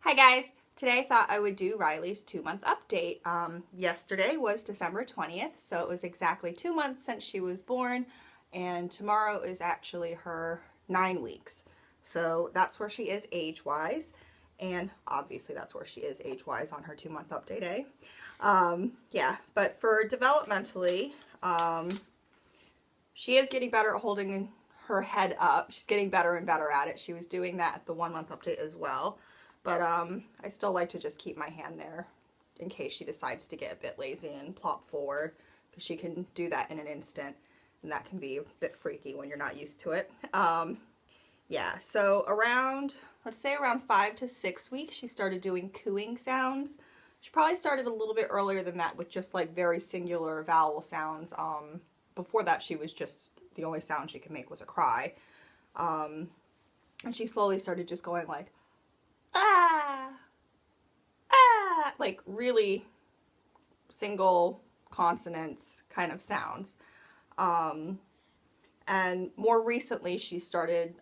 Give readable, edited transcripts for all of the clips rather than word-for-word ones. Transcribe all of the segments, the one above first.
Hi guys! Today I thought I would do Riley's 2-month update. Yesterday was December 20th, so it was exactly 2 months since she was born, and tomorrow is actually her 9 weeks. So that's where she is age-wise, and obviously that's where she is age-wise on her 2-month update, eh? Yeah, but for developmentally, she is getting better at holding her head up. She's getting better and better at it. She was doing that at the 1-month update as well. But I still like to just keep my hand there in case she decides to get a bit lazy and plop forward, because she can do that in an instant, and that can be a bit freaky when you're not used to it. Yeah, so let's say around 5 to 6 weeks, she started doing cooing sounds. She probably started a little bit earlier than that with just like very singular vowel sounds. Before that, she was just, the only sound she could make was a cry. And she slowly started just going like, ah, ah, like really single consonants kind of sounds. And more recently, she started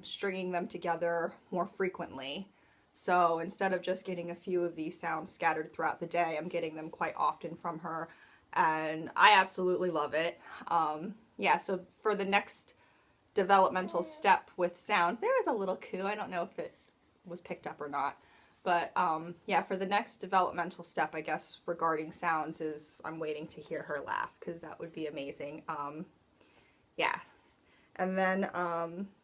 stringing them together more frequently. So instead of just getting a few of these sounds scattered throughout the day, I'm getting them quite often from her, and I absolutely love it. Yeah, so for the next developmental step with sounds, there is a little coo. I don't know if it was picked up or not. But yeah, for the next developmental step, I guess, regarding sounds is I'm waiting to hear her laugh, because that would be amazing. Yeah. And then,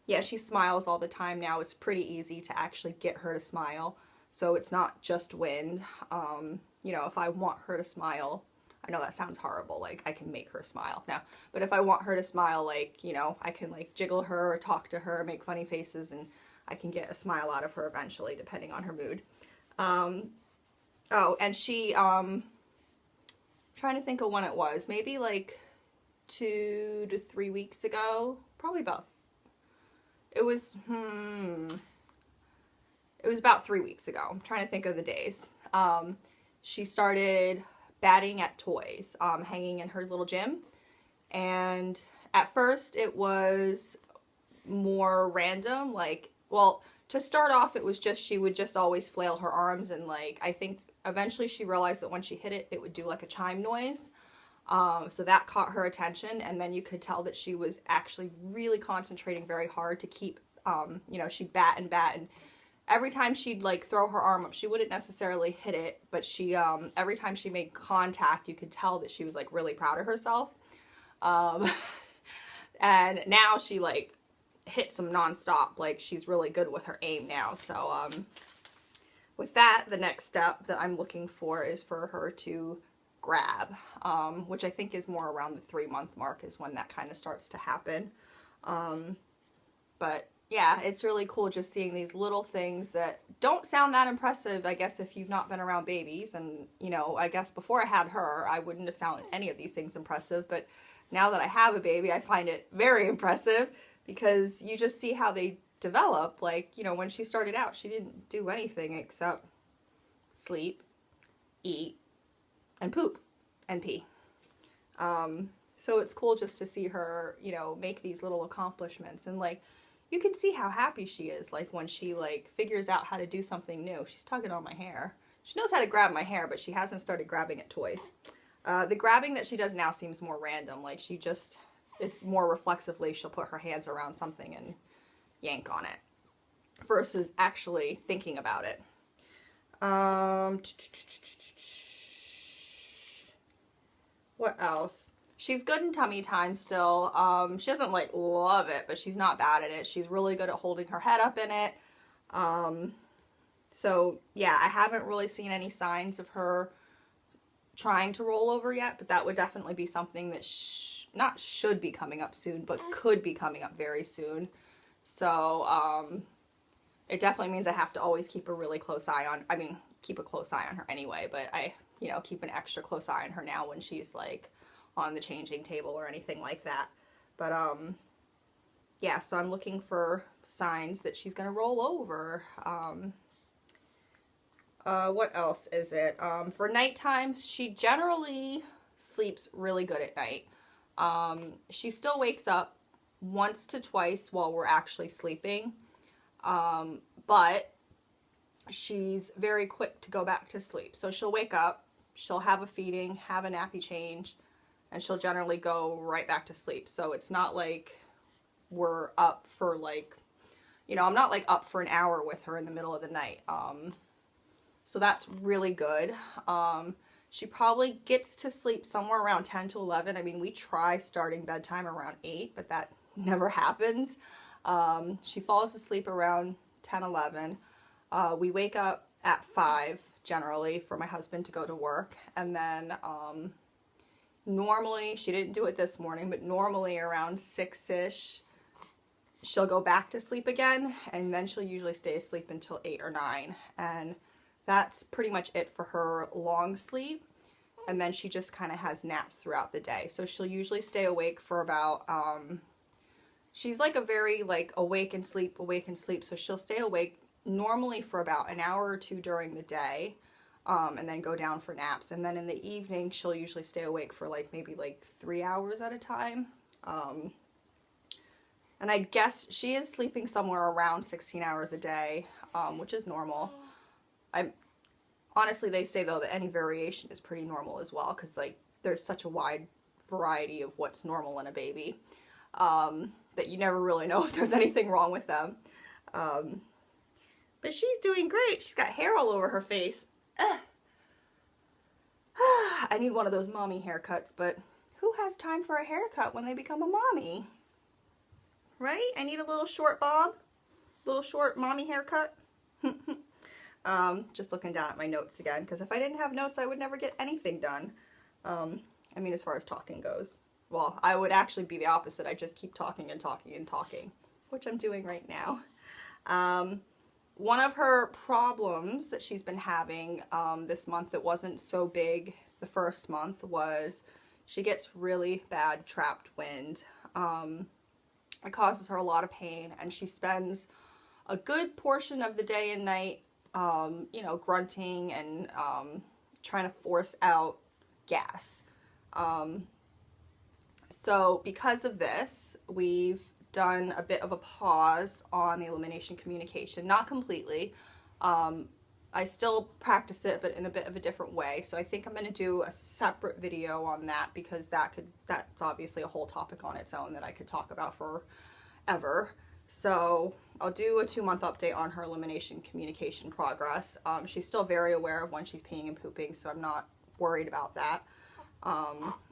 yeah, she smiles all the time now. It's pretty easy to actually get her to smile. So it's not just wind. You know, if I want her to smile, I know that sounds horrible, like I can make her smile now, but if I want her to smile, like, you know, I can like jiggle her or talk to her, make funny faces, and I can get a smile out of her eventually, depending on her mood. Oh, and she, trying to think of when it was, maybe like 2 to 3 weeks ago, probably about, it was about 3 weeks ago. I'm trying to think of the days. She started batting at toys, hanging in her little gym. And at first it was more random, like, well, to start off, it was just, she would just always flail her arms, and like, I think eventually she realized that when she hit it, it would do like a chime noise. So that caught her attention, and then you could tell that she was actually really concentrating very hard to keep, you know, she'd bat and bat, and every time she'd like throw her arm up, she wouldn't necessarily hit it, but she, every time she made contact, you could tell that she was like really proud of herself. And now she like hits them nonstop. Like, she's really good with her aim now. So, with that, the next step that I'm looking for is for her to grab, which I think is more around the 3-month mark is when that kind of starts to happen. But yeah, it's really cool just seeing these little things that don't sound that impressive, I guess, if you've not been around babies. And, you know, I guess before I had her, I wouldn't have found any of these things impressive. But now that I have a baby, I find it very impressive, because you just see how they develop. Like, you know, when she started out, she didn't do anything except sleep, eat, and poop, and pee. So it's cool just to see her, you know, make these little accomplishments, and like, you can see how happy she is, like when she like figures out how to do something new. She's tugging on my hair. She knows how to grab my hair, but she hasn't started grabbing at toys. The grabbing that she does now seems more random. Like, she just, it's more reflexively, she'll put her hands around something and yank on it, versus actually thinking about it. What else? She's good in tummy time still. She doesn't like love it, but she's not bad at it. She's really good at holding her head up in it. So yeah, I haven't really seen any signs of her trying to roll over yet, but that would definitely be something that not should be coming up soon, but could be coming up very soon. So it definitely means I have to always keep a really close eye on, I mean, keep a close eye on her anyway, but I, you know, keep an extra close eye on her now when she's like on the changing table or anything like that. But yeah, so I'm looking for signs that she's gonna roll over. What else is it? For nighttime, she generally sleeps really good at night. She still wakes up once to twice while we're actually sleeping, but she's very quick to go back to sleep. So she'll wake up, she'll have a feeding, have a nappy change, and she'll generally go right back to sleep. So it's not like we're up for like, you know, I'm not like up for an hour with her in the middle of the night. So that's really good. She probably gets to sleep somewhere around 10 to 11. I mean, we try starting bedtime around 8, but that never happens. She falls asleep around 10, 11. We wake up at 5 generally for my husband to go to work. And then normally, she didn't do it this morning, but normally around 6-ish, she'll go back to sleep again. And then she'll usually stay asleep until 8 or 9. And that's pretty much it for her long sleep. And then she just kind of has naps throughout the day. So she'll usually stay awake for about, she's like a very like awake and sleep. So she'll stay awake normally for about an hour or 2 during the day, and then go down for naps. And then in the evening, she'll usually stay awake for like maybe like 3 hours at a time. And I guess she is sleeping somewhere around 16 hours a day, which is normal. Honestly, they say though that any variation is pretty normal as well, because like there's such a wide variety of what's normal in a baby, that you never really know if there's anything wrong with them. But she's doing great. She's got hair all over her face. I need one of those mommy haircuts, but who has time for a haircut when they become a mommy? Right? I need a little short bob, little short mommy haircut. Just looking down at my notes again, because if I didn't have notes, I would never get anything done. I mean, as far as talking goes. Well, I would actually be the opposite. I just keep talking and talking and talking, which I'm doing right now. One of her problems that she's been having this month that wasn't so big the first month was she gets really bad trapped wind. It causes her a lot of pain, and she spends a good portion of the day and night you know, grunting and trying to force out gas. So because of this, we've done a bit of a pause on the elimination communication. Not completely. I still practice it, but in a bit of a different way. So I think I'm going to do a separate video on that, because that's obviously a whole topic on its own that I could talk about forever. So I'll do a 2-month update on her elimination communication progress. She's still very aware of when she's peeing and pooping, so I'm not worried about that.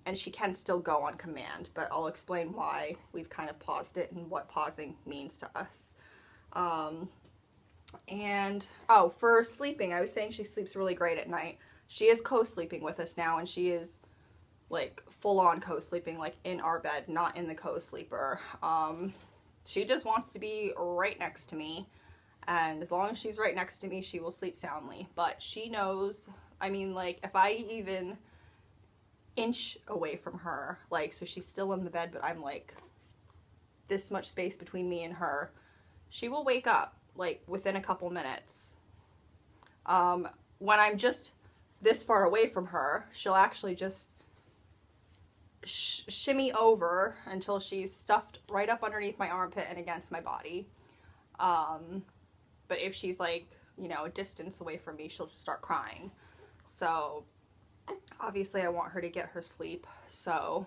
And she can still go on command, but I'll explain why we've kind of paused it and what pausing means to us. And, oh, for sleeping, I was saying she sleeps really great at night. She is co-sleeping with us now, and she is like full-on co-sleeping, like in our bed, not in the co-sleeper. She just wants to be right next to me, and as long as she's right next to me, she will sleep soundly. But she knows, I mean, like, if I even inch away from her, like, so she's still in the bed, but I'm like this much space between me and her, she will wake up like within a couple minutes. When I'm just this far away from her, she'll actually just shimmy over until she's stuffed right up underneath my armpit and against my body. But if she's like, you know, a distance away from me, she'll just start crying. So obviously I want her to get her sleep. So,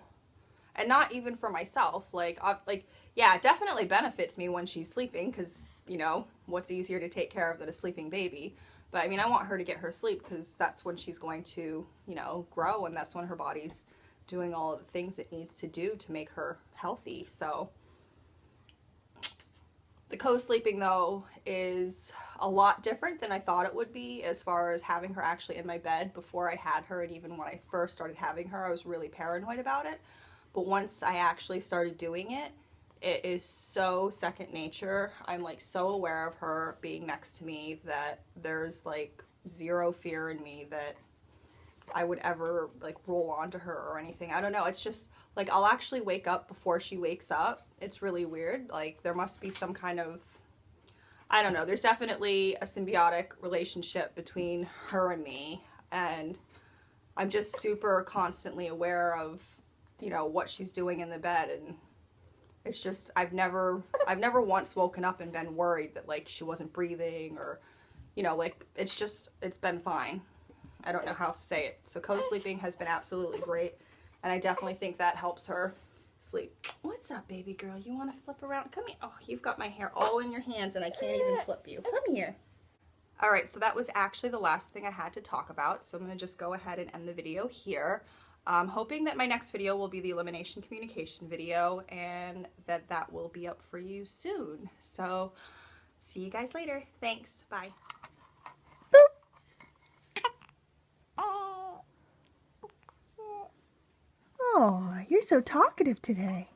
and not even for myself, like yeah, it definitely benefits me when she's sleeping, because, you know, what's easier to take care of than a sleeping baby? But I mean, I want her to get her sleep, because that's when she's going to, you know, grow, and that's when her body's doing all of the things it needs to do to make her healthy. So the co-sleeping though is a lot different than I thought it would be, as far as having her actually in my bed before I had her. And even when I first started having her, I was really paranoid about it. But once I actually started doing it, it is so second nature. I'm like so aware of her being next to me that there's like zero fear in me that I would ever like roll onto her or anything. I don't know. It's just like I'll actually wake up before she wakes up. It's really weird. Like there must be some kind of, I don't know. There's definitely a symbiotic relationship between her and me, and I'm just super constantly aware of, you know, what she's doing in the bed. And it's just, I've never once woken up and been worried that like she wasn't breathing, or, you know, like, it's been fine. I don't know how to say it. So co-sleeping has been absolutely great, and I definitely think that helps her sleep. What's up, baby girl? You want to flip around? Come here. Oh, you've got my hair all in your hands and I can't even flip you. Come here. All right, so that was actually the last thing I had to talk about. So I'm going to just go ahead and end the video here. I'm hoping that my next video will be the elimination communication video and that will be up for you soon. So see you guys later. Thanks. Bye. Oh, you're so talkative today.